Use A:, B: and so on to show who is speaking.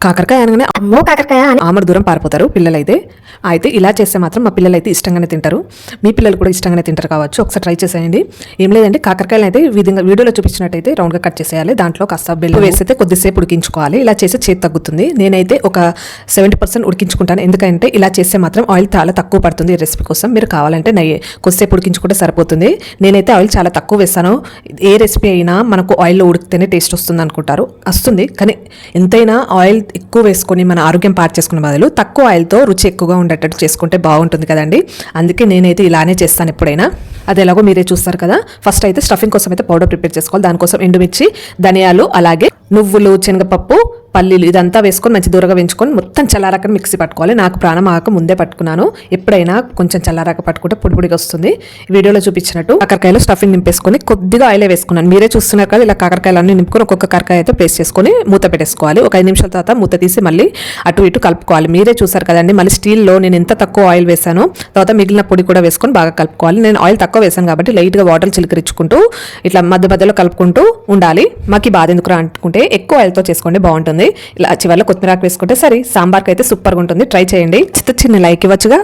A: కాకరకాయ అనగానే అమ్మో కాకరకాయ అని ఆమడ దూరం పారిపోతారు పిల్లలైతే. అయితే ఇలా చేస్తే మాత్రం మా పిల్లలు అయితే ఇష్టంగానే తింటారు. మీ పిల్లలు కూడా ఇష్టంగానే తింటారు కావచ్చు. ఒకసారి ట్రై చేసేయండి. ఏం లేదంటే కాకరకాయలు అయితే విధంగా వీడియోలో చూపించినట్టయితే రౌండ్గా కట్ చేసేయాలి. దాంట్లో కాస్త బెల్లం వేస్తే కొద్దిసేపు ఉడికించుకోవాలి. ఇలా చేస్తే చేతి తగ్గుతుంది. నేనైతే ఒక 70% ఉడికించుకుంటాను. ఎందుకంటే ఇలా చేస్తే మాత్రం ఆయిల్ చాలా తక్కువ పడుతుంది. ఈ రెసిపీ కోసం మీరు కావాలంటే నెయ్యి కొద్దిసేపు ఉడికించుకుంటే సరిపోతుంది. నేనైతే ఆయిల్ చాలా తక్కువ వేస్తాను. ఏ రెసిపీ అయినా మనకు ఆయిల్లో ఉడికితేనే టేస్ట్ వస్తుంది అనుకుంటారు. వస్తుంది, కానీ ఎంతైనా ఆయిల్ ఎక్కువ వేసుకొని మన ఆరోగ్యం పాడు చేసుకునే బదులు తక్కువ ఆయిల్తో రుచి ఎక్కువగా ఉండేటట్టు చేసుకుంటే బాగుంటుంది కదండి. అందుకే నేనైతే ఇలానే చేస్తాను ఎప్పుడైనా. అది ఎలాగో మీరే చూస్తారు కదా. ఫస్ట్ అయితే స్టఫింగ్ కోసం అయితే పౌడర్ ప్రిపేర్ చేసుకోవాలి. దానికోసం ఎండుమిర్చి, ధనియాలు, అలాగే నువ్వులు, శనగపప్పు, పల్లీలు ఇదంతా వేసుకొని మంచి దూరగా వేయించుకొని మొత్తం చల్లారాక మిక్సీ పట్టుకోవాలి. నాకు ప్రాణం ఆక ముందే పట్టుకున్నాను. ఎప్పుడైనా కొంచెం చల్లారాక పట్టుకుంటే పొడి పొడిగా వస్తుంది. వీడియోలో చూపించినట్టు కాకరకాయలో స్టఫింగ్ నింపేసుకొని కొద్దిగా ఆయిలే వేసుకున్నాను. మీరే చూస్తున్నారు కదా. ఇలా కాకరకాయలన్నీ నింపుకొని ఒక్కొక్క కాకరకాయ అయితే పేస్ట్ చేసుకొని మూత పెట్టేసుకోవాలి. ఒక 5 నిమిషాల తర్వాత మూత తీసి మళ్ళీ అటు ఇటు కలుపుకోవాలి. మీరే చూసారు కదండి. మళ్ళీ స్టీల్లో నేను ఎంత తక్కువ ఆయిల్ వేసానో తర్వాత మిగిలిన పొడి కూడా వేసుకొని బాగా కలుపుకోవాలి. నేను ఆయిల్ తక్కువ వేసాను కాబట్టి లైట్గా వాటర్ చిలకరించుకుంటూ ఇట్లా మధ్య మధ్యలో కలుపుకుంటూ ఉండాలి. మాకు బాధ ఎందుకు అనుకుంటే ఎక్కువ ఆయిల్తో చేసుకోండి, బాగుంటుంది. ఇలా చివరిలో కొత్తిమీర వేసుకుంటే సరే. సాంబార్కి అయితే సూపర్గా ఉంటుంది. ట్రై చేయండి. చిన్న లైక్ ఇవ్వచ్చుగా.